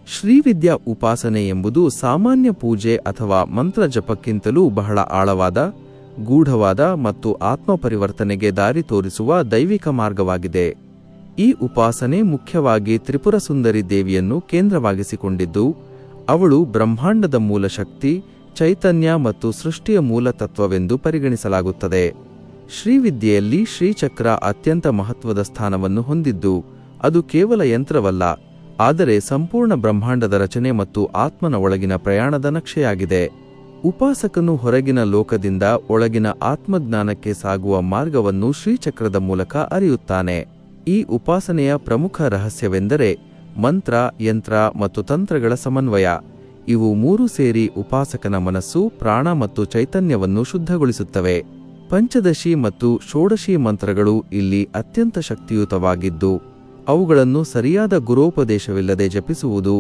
ಶ್ರೀವಿದ್ಯಾ ಉಪಾಸನೆ ಎಂಬುದು ಸಾಮಾನ್ಯ ಪೂಜೆ ಅಥವಾ ಮಂತ್ರ ಜಪಕ್ಕಿಂತಲೂ ಬಹಳ ಆಳವಾದ, ಗೂಢವಾದ ಮತ್ತು ಆತ್ಮಪರಿವರ್ತನೆಗೆ ದಾರಿ ತೋರಿಸುವ ದೈವಿಕ ಮಾರ್ಗವಾಗಿದೆ. ಈ ಉಪಾಸನೆ ಮುಖ್ಯವಾಗಿ ತ್ರಿಪುರ ಸುಂದರಿ ದೇವಿಯನ್ನು ಕೇಂದ್ರವಾಗಿಸಿಕೊಂಡಿದ್ದು, ಅವಳು ಬ್ರಹ್ಮಾಂಡದ ಮೂಲ ಶಕ್ತಿ, ಚೈತನ್ಯ ಮತ್ತು ಸೃಷ್ಟಿಯ ಮೂಲ ತತ್ವವೆಂದು ಪರಿಗಣಿಸಲಾಗುತ್ತದೆ. ಶ್ರೀವಿದ್ಯೆಯಲ್ಲಿ ಶ್ರೀಚಕ್ರ ಅತ್ಯಂತ ಮಹತ್ವದ ಸ್ಥಾನವನ್ನು ಹೊಂದಿದ್ದು, ಅದು ಕೇವಲ ಯಂತ್ರವಲ್ಲ, ಆದರೆ ಸಂಪೂರ್ಣ ಬ್ರಹ್ಮಾಂಡದ ರಚನೆ ಮತ್ತು ಆತ್ಮನ ಒಳಗಿನ ಪ್ರಯಾಣದ ನಕ್ಷೆಯಾಗಿದೆ. ಉಪಾಸಕನು ಹೊರಗಿನ ಲೋಕದಿಂದ ಒಳಗಿನ ಆತ್ಮಜ್ಞಾನಕ್ಕೆ ಸಾಗುವ ಮಾರ್ಗವನ್ನು ಶ್ರೀಚಕ್ರದ ಮೂಲಕ ಅರಿಯುತ್ತಾನೆ. ಈ ಉಪಾಸನೆಯ ಪ್ರಮುಖ ರಹಸ್ಯವೆಂದರೆ ಮಂತ್ರ, ಯಂತ್ರ ಮತ್ತು ತಂತ್ರಗಳ ಸಮನ್ವಯ. ಇವು ಮೂರೂ ಸೇರಿ ಉಪಾಸಕನ ಮನಸ್ಸು, ಪ್ರಾಣ ಮತ್ತು ಚೈತನ್ಯವನ್ನು ಶುದ್ಧಗೊಳಿಸುತ್ತವೆ. ಪಂಚದಶಿ ಮತ್ತು ಷೋಡಶಿ ಮಂತ್ರಗಳು ಇಲ್ಲಿ ಅತ್ಯಂತ ಶಕ್ತಿಯುತವಾಗಿದ್ದು, ಅವುಗಳನ್ನು ಸರಿಯಾದ ಗುರೋಪದೇಶವಿಲ್ಲದೆ ಜಪಿಸುವುದು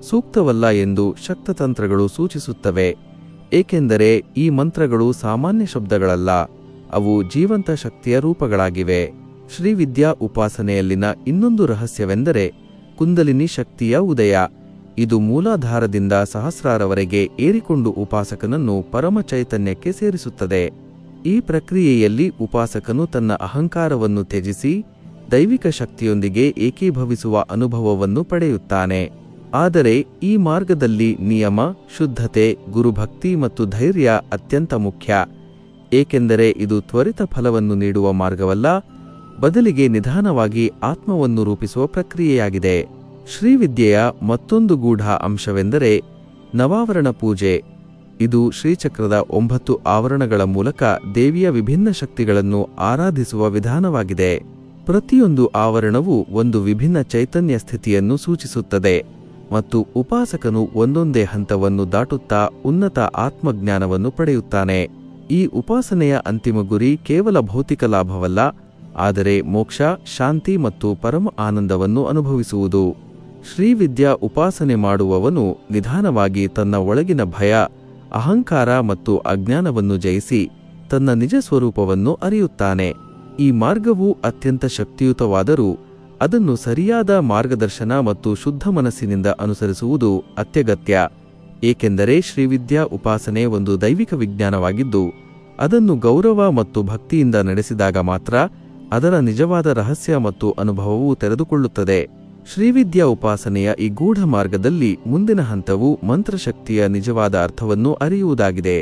ಸೂಕ್ತವಲ್ಲ ಎಂದು ಶಕ್ತತಂತ್ರಗಳು ಸೂಚಿಸುತ್ತವೆ. ಏಕೆಂದರೆ ಈ ಮಂತ್ರಗಳು ಸಾಮಾನ್ಯ ಶಬ್ದಗಳಲ್ಲ, ಅವು ಜೀವಂತ ಶಕ್ತಿಯ ರೂಪಗಳಾಗಿವೆ. ಶ್ರೀವಿದ್ಯಾ ಉಪಾಸನೆಯಲ್ಲಿನ ಇನ್ನೊಂದು ರಹಸ್ಯವೆಂದರೆ ಕುಂದಲಿನಿ ಶಕ್ತಿಯ ಉದಯ. ಇದು ಮೂಲಾಧಾರದಿಂದ ಸಹಸ್ರಾರವರೆಗೆ ಏರಿಕೊಂಡು ಉಪಾಸಕನನ್ನು ಪರಮ ಚೈತನ್ಯಕ್ಕೆ ಸೇರಿಸುತ್ತದೆ. ಈ ಪ್ರಕ್ರಿಯೆಯಲ್ಲಿ ಉಪಾಸಕನು ತನ್ನ ಅಹಂಕಾರವನ್ನು ತ್ಯಜಿಸಿ ದೈವಿಕ ಶಕ್ತಿಯೊಂದಿಗೆ ಏಕೀಭವಿಸುವ ಅನುಭವವನ್ನು ಪಡೆಯುತ್ತಾನೆ. ಆದರೆ ಈ ಮಾರ್ಗದಲ್ಲಿ ನಿಯಮ, ಶುದ್ಧತೆ, ಗುರುಭಕ್ತಿ ಮತ್ತು ಧೈರ್ಯ ಅತ್ಯಂತ ಮುಖ್ಯ. ಏಕೆಂದರೆ ಇದು ತ್ವರಿತ ಫಲವನ್ನು ನೀಡುವ ಮಾರ್ಗವಲ್ಲ, ಬದಲಿಗೆ ನಿಧಾನವಾಗಿ ಆತ್ಮವನ್ನು ರೂಪಿಸುವ ಪ್ರಕ್ರಿಯೆಯಾಗಿದೆ. ಶ್ರೀವಿದ್ಯೆಯ ಮತ್ತೊಂದು ಗೂಢ ಅಂಶವೆಂದರೆ ನವಾವರಣ ಪೂಜೆ. ಇದು ಶ್ರೀಚಕ್ರದ 9 ಆವರಣಗಳ ಮೂಲಕ ದೇವಿಯ ವಿಭಿನ್ನ ಶಕ್ತಿಗಳನ್ನು ಆರಾಧಿಸುವ ವಿಧಾನವಾಗಿದೆ. ಪ್ರತಿಯೊಂದು ಆವರಣವೂ ಒಂದು ವಿಭಿನ್ನ ಚೈತನ್ಯ ಸ್ಥಿತಿಯನ್ನು ಸೂಚಿಸುತ್ತದೆ ಮತ್ತು ಉಪಾಸಕನು ಒಂದೊಂದೇ ಹಂತವನ್ನು ದಾಟುತ್ತಾ ಉನ್ನತ ಆತ್ಮಜ್ಞಾನವನ್ನು ಪಡೆಯುತ್ತಾನೆ. ಈ ಉಪಾಸನೆಯ ಅಂತಿಮ ಗುರಿ ಕೇವಲ ಭೌತಿಕ ಲಾಭವಲ್ಲ, ಆದರೆ ಮೋಕ್ಷ, ಶಾಂತಿ ಮತ್ತು ಪರಮ ಆನಂದವನ್ನು ಅನುಭವಿಸುವುದು. ಶ್ರೀವಿದ್ಯಾ ಉಪಾಸನೆ ಮಾಡುವವನು ನಿಧಾನವಾಗಿ ತನ್ನ ಒಳಗಿನ ಭಯ, ಅಹಂಕಾರ ಮತ್ತು ಅಜ್ಞಾನವನ್ನು ಜಯಿಸಿ ತನ್ನ ನಿಜ ಸ್ವರೂಪವನ್ನು ಅರಿಯುತ್ತಾನೆ. ಈ ಮಾರ್ಗವು ಅತ್ಯಂತ ಶಕ್ತಿಯುತವಾದರೂ ಅದನ್ನು ಸರಿಯಾದ ಮಾರ್ಗದರ್ಶನ ಮತ್ತು ಶುದ್ಧ ಮನಸ್ಸಿನಿಂದ ಅನುಸರಿಸುವುದು ಅತ್ಯಗತ್ಯ. ಏಕೆಂದರೆ ಶ್ರೀವಿದ್ಯಾ ಉಪಾಸನೆ ಒಂದು ದೈವಿಕ ವಿಜ್ಞಾನವಾಗಿದ್ದು, ಅದನ್ನು ಗೌರವ ಮತ್ತು ಭಕ್ತಿಯಿಂದ ನಡೆಸಿದಾಗ ಮಾತ್ರ ಅದರ ನಿಜವಾದ ರಹಸ್ಯ ಮತ್ತು ಅನುಭವವು ತೆರೆದುಕೊಳ್ಳುತ್ತದೆ. ಶ್ರೀವಿದ್ಯಾ ಉಪಾಸನೆಯ ಈ ಗೂಢ ಮಾರ್ಗದಲ್ಲಿ ಮುಂದಿನ ಹಂತವು ಮಂತ್ರಶಕ್ತಿಯ ನಿಜವಾದ ಅರ್ಥವನ್ನು ಅರಿಯುವುದಾಗಿದೆ.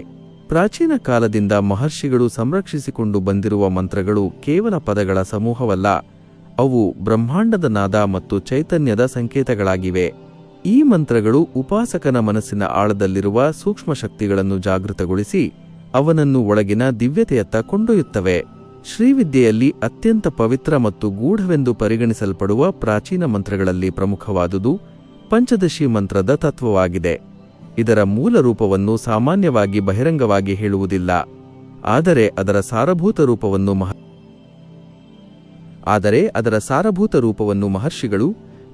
ಪ್ರಾಚೀನ ಕಾಲದಿಂದ ಮಹರ್ಷಿಗಳು ಸಂರಕ್ಷಿಸಿಕೊಂಡು ಬಂದಿರುವ ಮಂತ್ರಗಳು ಕೇವಲ ಪದಗಳ ಸಮೂಹವಲ್ಲ, ಅವು ಬ್ರಹ್ಮಾಂಡದ ನಾದ ಮತ್ತು ಚೈತನ್ಯದ ಸಂಕೇತಗಳಾಗಿವೆ. ಈ ಮಂತ್ರಗಳು ಉಪಾಸಕನ ಮನಸ್ಸಿನ ಆಳದಲ್ಲಿರುವ ಸೂಕ್ಷ್ಮ ಶಕ್ತಿಗಳನ್ನು ಜಾಗೃತಗೊಳಿಸಿ ಅವನನ್ನು ಒಳಗಿನ ದಿವ್ಯತೆಯತ್ತ ಕೊಂಡೊಯ್ಯುತ್ತವೆ. ಶ್ರೀವಿದ್ಯೆಯಲ್ಲಿ ಅತ್ಯಂತ ಪವಿತ್ರ ಮತ್ತು ಗೂಢವೆಂದು ಪರಿಗಣಿಸಲ್ಪಡುವ ಪ್ರಾಚೀನ ಮಂತ್ರಗಳಲ್ಲಿ ಪ್ರಮುಖವಾದುದು ಪಂಚದಶಿ ಮಂತ್ರದ ತತ್ವವಾಗಿದೆ. ಇದರ ಮೂಲ ರೂಪವನ್ನು ಸಾಮಾನ್ಯವಾಗಿ ಬಹಿರಂಗವಾಗಿ ಹೇಳುವುದಿಲ್ಲ, ಆದರೆ ಅದರ ಸಾರಭೂತ ರೂಪವನ್ನು ಮಹರ್ಷಿಗಳು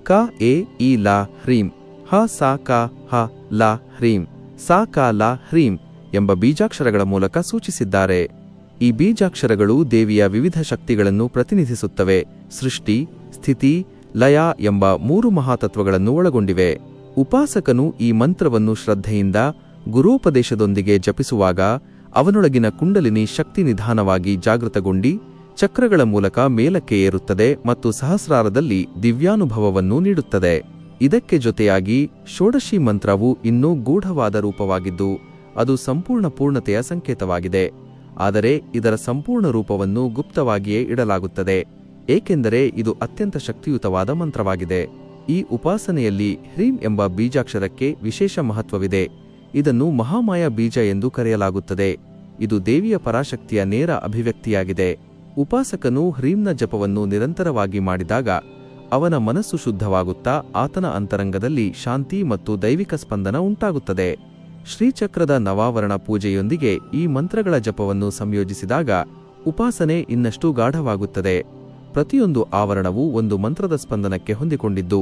ಕ ಎ ಇ ಲಾ ಹ್ರೀಂ, ಹ ಸಾ ಕ ಹ ಲಾ ಹ್ರೀಂ, ಸಾ ಕ ಲಾ ಹ್ರೀಂ ಎಂಬ ಬೀಜಾಕ್ಷರಗಳ ಮೂಲಕ ಸೂಚಿಸಿದ್ದಾರೆ. ಈ ಬೀಜಾಕ್ಷರಗಳು ದೇವಿಯ ವಿವಿಧ ಶಕ್ತಿಗಳನ್ನು ಪ್ರತಿನಿಧಿಸುತ್ತವೆ. ಸೃಷ್ಟಿ, ಸ್ಥಿತಿ, ಲಯ ಎಂಬ 3 ಮಹಾತತ್ವಗಳನ್ನು ಒಳಗೊಂಡಿವೆ. ಉಪಾಸಕನು ಈ ಮಂತ್ರವನ್ನು ಶ್ರದ್ಧೆಯಿಂದ ಗುರೋಪದೇಶದೊಂದಿಗೆ ಜಪಿಸುವಾಗ ಅವನೊಳಗಿನ ಕುಂಡಲಿನಿ ಶಕ್ತಿ ನಿಧಾನವಾಗಿ ಜಾಗೃತಗೊಂಡಿ ಚಕ್ರಗಳ ಮೂಲಕ ಮೇಲಕ್ಕೆ ಏರುತ್ತದೆ ಮತ್ತು ಸಹಸ್ರಾರದಲ್ಲಿ ದಿವ್ಯಾನುಭವವನ್ನು ನೀಡುತ್ತದೆ. ಇದಕ್ಕೆ ಜೊತೆಯಾಗಿ ಷೋಡಶಿ ಮಂತ್ರವು ಇನ್ನೂ ಗೂಢವಾದ ರೂಪವಾಗಿದ್ದು, ಅದು ಸಂಪೂರ್ಣ ಪೂರ್ಣತೆಯ ಸಂಕೇತವಾಗಿದೆ. ಆದರೆ ಇದರ ಸಂಪೂರ್ಣ ರೂಪವನ್ನು ಗುಪ್ತವಾಗಿಯೇ ಇಡಲಾಗುತ್ತದೆ, ಏಕೆಂದರೆ ಇದು ಅತ್ಯಂತ ಶಕ್ತಿಯುತವಾದ ಮಂತ್ರವಾಗಿದೆ. ಈ ಉಪಾಸನೆಯಲ್ಲಿ ಹ್ರೀಂ ಎಂಬ ಬೀಜಾಕ್ಷರಕ್ಕೆ ವಿಶೇಷ ಮಹತ್ವವಿದೆ. ಇದನ್ನು ಮಹಾಮಾಯ ಬೀಜ ಎಂದು ಕರೆಯಲಾಗುತ್ತದೆ. ಇದು ದೇವಿಯ ಪರಾಶಕ್ತಿಯ ನೇರ ಅಭಿವ್ಯಕ್ತಿಯಾಗಿದೆ. ಉಪಾಸಕನು ಹ್ರೀಂನ ಜಪವನ್ನು ನಿರಂತರವಾಗಿ ಮಾಡಿದಾಗ ಅವನ ಮನಸ್ಸು ಶುದ್ಧವಾಗುತ್ತಾ ಆತನ ಅಂತರಂಗದಲ್ಲಿ ಶಾಂತಿ ಮತ್ತು ದೈವಿಕ ಸ್ಪಂದನ ಉಂಟಾಗುತ್ತದೆ. ಶ್ರೀಚಕ್ರದ ನವಾವರಣ ಪೂಜೆಯೊಂದಿಗೆ ಈ ಮಂತ್ರಗಳ ಜಪವನ್ನು ಸಂಯೋಜಿಸಿದಾಗ ಉಪಾಸನೆ ಇನ್ನಷ್ಟು ಗಾಢವಾಗುತ್ತದೆ. ಪ್ರತಿಯೊಂದು ಆವರಣವೂ ಒಂದು ಮಂತ್ರದ ಸ್ಪಂದನಕ್ಕೆ ಹೊಂದಿಕೊಂಡಿದ್ದು,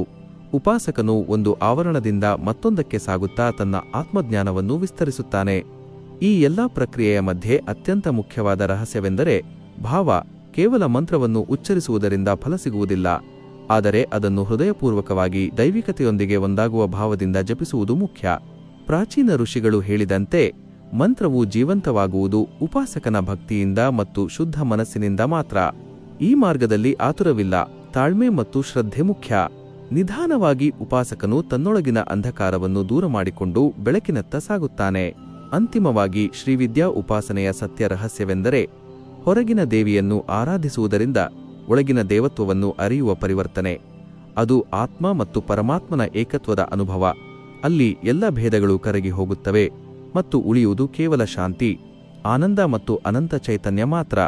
ಉಪಾಸಕನು ಒಂದು ಆವರಣದಿಂದ ಮತ್ತೊಂದಕ್ಕೆ ಸಾಗುತ್ತಾ ತನ್ನ ಆತ್ಮಜ್ಞಾನವನ್ನು ವಿಸ್ತರಿಸುತ್ತಾನೆ. ಈ ಎಲ್ಲಾ ಪ್ರಕ್ರಿಯೆಯ ಮಧ್ಯೆ ಅತ್ಯಂತ ಮುಖ್ಯವಾದ ರಹಸ್ಯವೆಂದರೆ ಭಾವ. ಕೇವಲ ಮಂತ್ರವನ್ನು ಉಚ್ಚರಿಸುವುದರಿಂದ ಫಲ ಸಿಗುವುದಿಲ್ಲ, ಆದರೆ ಅದನ್ನು ಹೃದಯಪೂರ್ವಕವಾಗಿ ದೈವಿಕತೆಯೊಂದಿಗೆ ಒಂದಾಗುವ ಭಾವದಿಂದ ಜಪಿಸುವುದು ಮುಖ್ಯ. ಪ್ರಾಚೀನ ಋಷಿಗಳು ಹೇಳಿದಂತೆ ಮಂತ್ರವು ಜೀವಂತವಾಗುವುದು ಉಪಾಸಕನ ಭಕ್ತಿಯಿಂದ ಮತ್ತು ಶುದ್ಧ ಮನಸ್ಸಿನಿಂದ ಮಾತ್ರ. ಈ ಮಾರ್ಗದಲ್ಲಿ ಆತುರವಿಲ್ಲ, ತಾಳ್ಮೆ ಮತ್ತು ಶ್ರದ್ಧೆ ಮುಖ್ಯ. ನಿಧಾನವಾಗಿ ಉಪಾಸಕನು ತನ್ನೊಳಗಿನ ಅಂಧಕಾರವನ್ನು ದೂರ ಮಾಡಿಕೊಂಡು ಬೆಳಕಿನತ್ತ ಸಾಗುತ್ತಾನೆ. ಅಂತಿಮವಾಗಿ ಶ್ರೀವಿದ್ಯಾ ಉಪಾಸನೆಯ ಸತ್ಯ ರಹಸ್ಯವೆಂದರೆ ಹೊರಗಿನ ದೇವಿಯನ್ನು ಆರಾಧಿಸುವುದರಿಂದ ಒಳಗಿನ ದೇವತ್ವವನ್ನು ಅರಿಯುವ ಪರಿವರ್ತನೆ. ಅದು ಆತ್ಮ ಮತ್ತು ಪರಮಾತ್ಮನ ಏಕತ್ವದ ಅನುಭವ. ಅಲ್ಲಿ ಎಲ್ಲ ಭೇದಗಳು ಕರಗಿ ಹೋಗುತ್ತವೆ ಮತ್ತು ಉಳಿಯುವುದು ಕೇವಲ ಶಾಂತಿ, ಆನಂದ ಮತ್ತು ಅನಂತ ಚೈತನ್ಯ ಮಾತ್ರ.